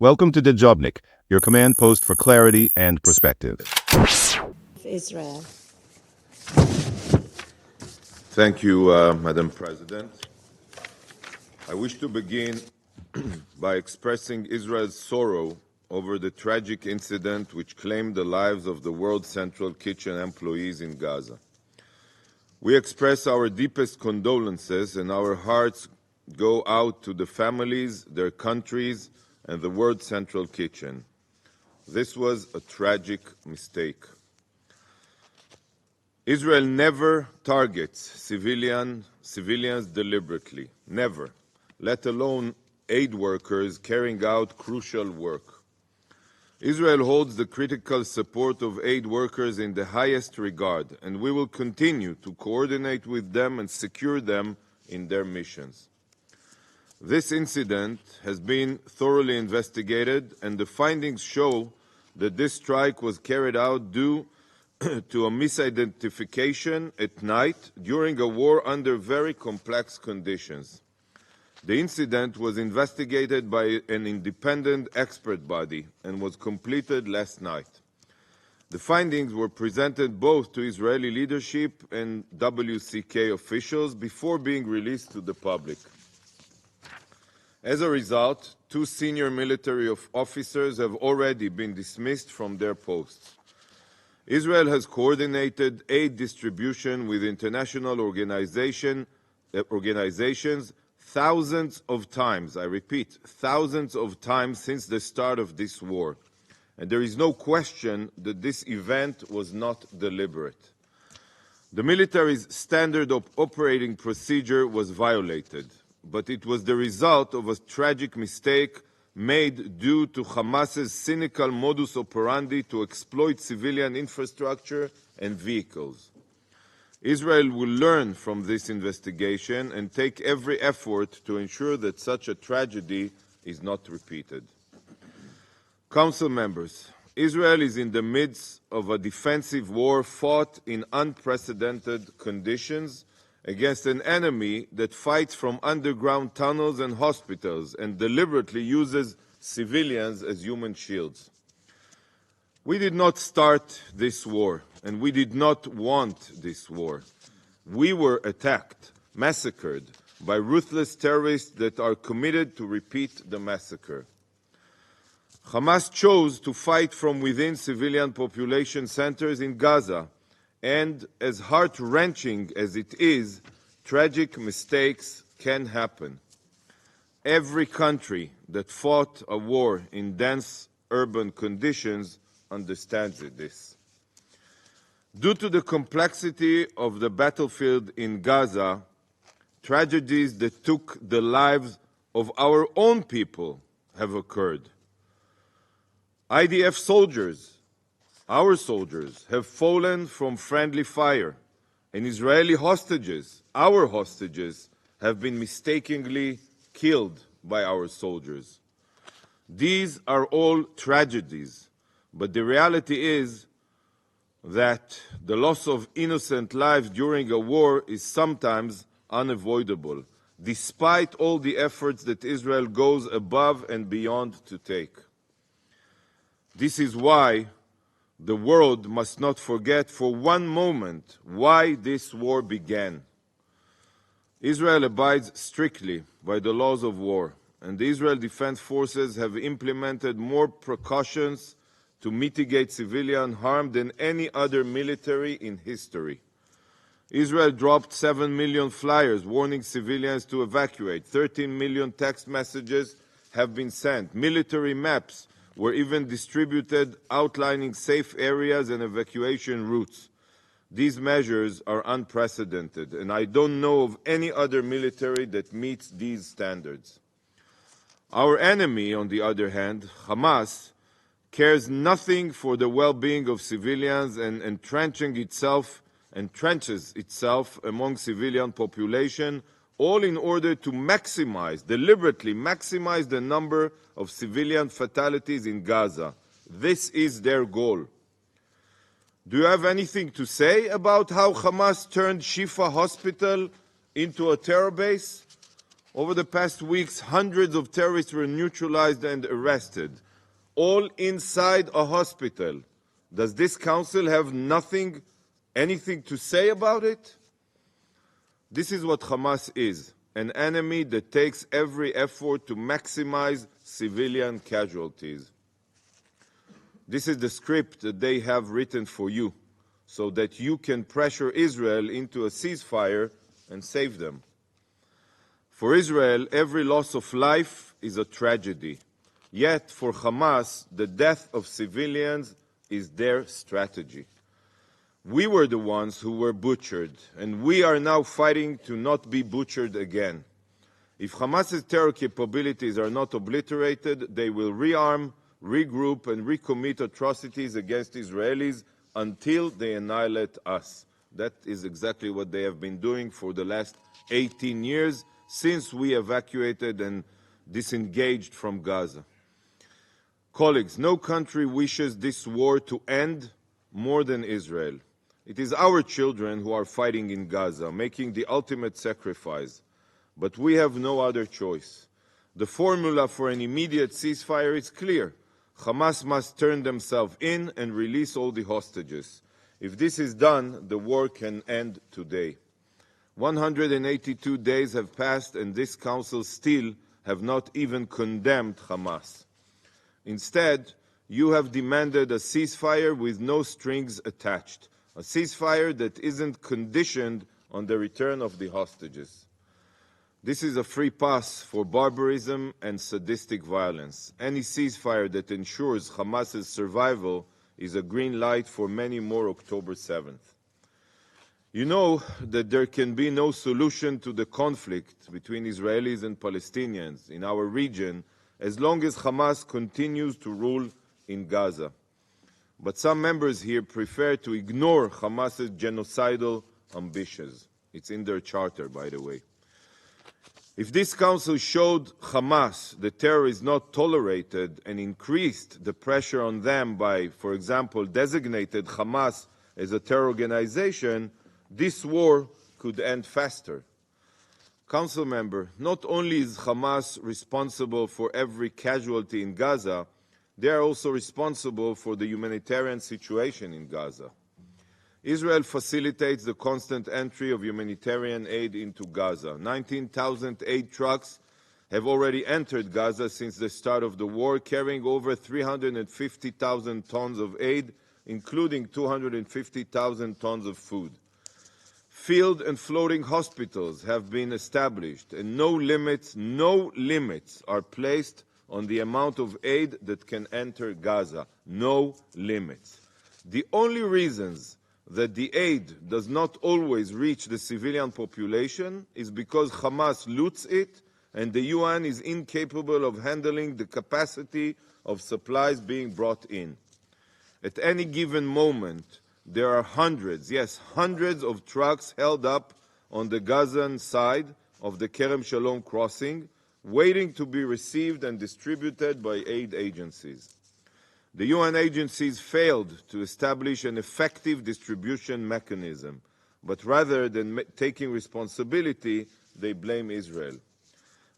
Welcome to Dejobnik, your command post for clarity and perspective. Israel. Thank you, Madam President. I wish to begin by expressing Israel's sorrow over the tragic incident which claimed the lives of the World Central Kitchen employees in Gaza. We express our deepest condolences, and our hearts go out to the families, their countries, and the World Central Kitchen. This was a tragic mistake. Israel never targets civilians deliberately, never, let alone aid workers carrying out crucial work. Israel holds the critical support of aid workers in the highest regard, and we will continue to coordinate with them and secure them in their missions. This incident has been thoroughly investigated, and the findings show that this strike was carried out due to a misidentification at night during a war under very complex conditions. The incident was investigated by an independent expert body and was completed last night. The findings were presented both to Israeli leadership and WCK officials before being released to the public. As a result, 2 senior military officers have already been dismissed from their posts. Israel has coordinated aid distribution with international organizations thousands of times, I repeat, thousands of times since the start of this war. And there is no question that this event was not deliberate. The military's standard operating procedure was violated, but it was the result of a tragic mistake made due to Hamas's cynical modus operandi to exploit civilian infrastructure and vehicles. Israel will learn from this investigation and take every effort to ensure that such a tragedy is not repeated. Council members, Israel is in the midst of a defensive war fought in unprecedented conditions against an enemy that fights from underground tunnels and hospitals and deliberately uses civilians as human shields. We did not start this war, and we did not want this war. We were attacked, massacred by ruthless terrorists that are committed to repeat the massacre. Hamas chose to fight from within civilian population centers in Gaza, and as heart-wrenching as it is, tragic mistakes can happen. Every country that fought a war in dense urban conditions understands this. Due to the complexity of the battlefield in Gaza, tragedies that took the lives of our own people have occurred. IDF soldiers, our soldiers, have fallen from friendly fire, and Israeli hostages, our hostages, have been mistakenly killed by our soldiers. These are all tragedies, but the reality is that the loss of innocent lives during a war is sometimes unavoidable, despite all the efforts that Israel goes above and beyond to take. This is why the world must not forget for one moment why this war began. Israel abides strictly by the laws of war, and the Israel Defense Forces have implemented more precautions to mitigate civilian harm than any other military in history. Israel dropped 7 million flyers warning civilians to evacuate. 13 million text messages have been sent. Military maps were even distributed outlining safe areas and evacuation routes. These measures are unprecedented, and I don't know of any other military that meets these standards. Our enemy, on the other hand, Hamas, cares nothing for the well-being of civilians and entrenches itself among civilian population, all in order to deliberately maximize the number of civilian fatalities in Gaza. This is their goal. Do you have anything to say about how Hamas turned Shifa Hospital into a terror base? Over the past weeks, hundreds of terrorists were neutralized and arrested, all inside a hospital. Does this council have anything to say about it? This is what Hamas is, an enemy that takes every effort to maximize civilian casualties. This is the script that they have written for you, so that you can pressure Israel into a ceasefire and save them. For Israel, every loss of life is a tragedy. Yet, for Hamas, the death of civilians is their strategy. We were the ones who were butchered, and we are now fighting to not be butchered again. If Hamas's terror capabilities are not obliterated, they will rearm, regroup, and recommit atrocities against Israelis until they annihilate us. That is exactly what they have been doing for the last 18 years, since we evacuated and disengaged from Gaza. Colleagues, no country wishes this war to end more than Israel. It is our children who are fighting in Gaza, making the ultimate sacrifice. But we have no other choice. The formula for an immediate ceasefire is clear. Hamas must turn themselves in and release all the hostages. If this is done, the war can end today. 182 days have passed, and this council still have not even condemned Hamas. Instead, you have demanded a ceasefire with no strings attached, a ceasefire that isn't conditioned on the return of the hostages. This is a free pass for barbarism and sadistic violence. Any ceasefire that ensures Hamas's survival is a green light for many more October 7th. You know that there can be no solution to the conflict between Israelis and Palestinians in our region as long as Hamas continues to rule in Gaza. But some members here prefer to ignore Hamas's genocidal ambitions. It's in their charter, by the way. If this council showed Hamas that terror is not tolerated and increased the pressure on them by, for example, designated Hamas as a terror organization, this war could end faster. Council member, not only is Hamas responsible for every casualty in Gaza, they are also responsible for the humanitarian situation in Gaza. Israel facilitates the constant entry of humanitarian aid into Gaza. 19,000 aid trucks have already entered Gaza since the start of the war, carrying over 350,000 tons of aid, including 250,000 tons of food. Field and floating hospitals have been established, and no limits are placed on the amount of aid that can enter Gaza. No limits. The only reasons that the aid does not always reach the civilian population is because Hamas loots it and the UN is incapable of handling the capacity of supplies being brought in. At any given moment, there are hundreds of trucks held up on the Gazan side of the Kerem Shalom crossing, waiting to be received and distributed by aid agencies. The UN agencies failed to establish an effective distribution mechanism, but rather than taking responsibility, they blame Israel.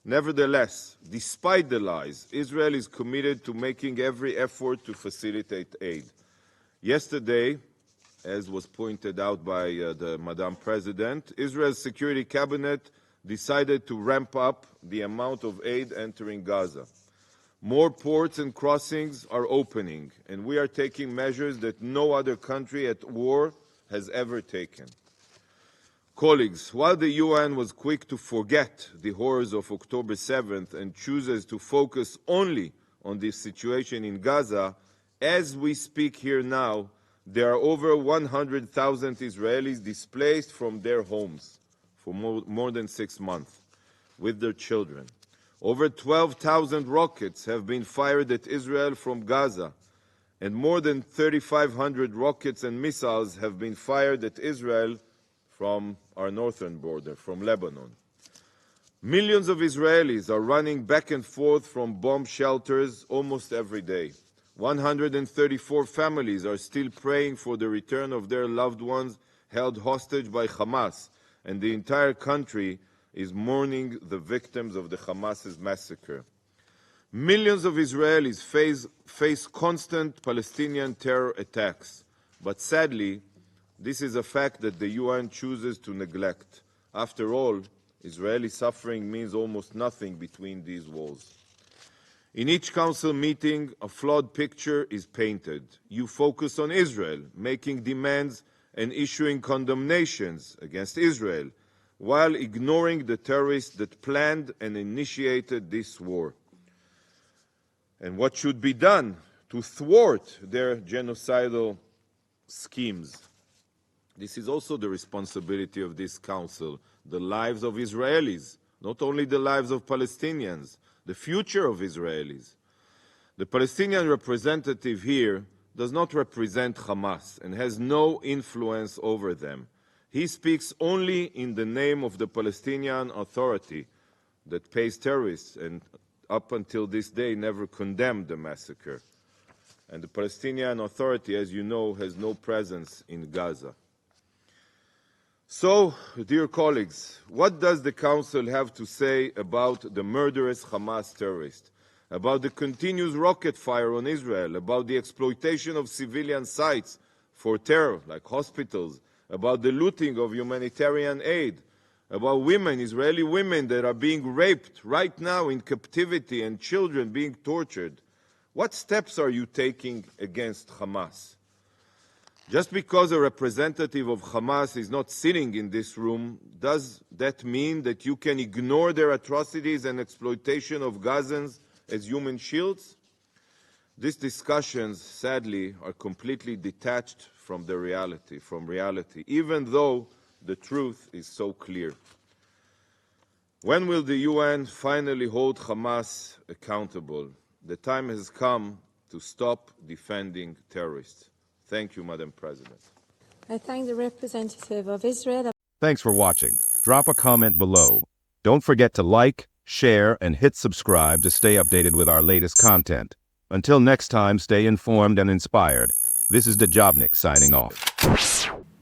Nevertheless, despite the lies, Israel is committed to making every effort to facilitate aid. Yesterday, as was pointed out by the Madam President, Israel's Security Cabinet decided to ramp up the amount of aid entering Gaza. More ports and crossings are opening, and we are taking measures that no other country at war has ever taken. Colleagues, while the UN was quick to forget the horrors of October 7th and chooses to focus only on the situation in Gaza, as we speak here now, there are over 100,000 Israelis displaced from their homes for more than 6 months with their children. Over 12,000 rockets have been fired at Israel from Gaza, and more than 3,500 rockets and missiles have been fired at Israel from our northern border, from Lebanon. Millions of Israelis are running back and forth from bomb shelters almost every day. 134 families are still praying for the return of their loved ones held hostage by Hamas, and the entire country is mourning the victims of the Hamas's massacre. Millions of Israelis face constant Palestinian terror attacks, but sadly, this is a fact that the UN chooses to neglect. After all, Israeli suffering means almost nothing between these walls. In each council meeting, a flawed picture is painted. You focus on Israel, making demands and issuing condemnations against Israel, while ignoring the terrorists that planned and initiated this war. And what should be done to thwart their genocidal schemes? This is also the responsibility of this council, the lives of Israelis, not only the lives of Palestinians, the future of Israelis. The Palestinian representative here does not represent Hamas and has no influence over them. He speaks only in the name of the Palestinian Authority that pays terrorists and up until this day never condemned the massacre. And the Palestinian Authority, as you know, has no presence in Gaza. So, dear colleagues, what does the Council have to say about the murderous Hamas terrorists, about the continuous rocket fire on Israel, about the exploitation of civilian sites for terror, like hospitals, about the looting of humanitarian aid, about women, Israeli women that are being raped right now in captivity and children being tortured? What steps are you taking against Hamas? Just because a representative of Hamas is not sitting in this room, does that mean that you can ignore their atrocities and exploitation of Gazans as human shields? These discussions, sadly, are completely detached from reality, even though the truth is so clear. When will the UN finally hold Hamas accountable? The time has come to stop defending terrorists. Thank you, Madam President. I thank the representative of Israel. Thanks for watching. Drop a comment below. Don't forget to like, share, and hit subscribe to stay updated with our latest content. Until next time, stay informed and inspired. This is Dejobnik signing off.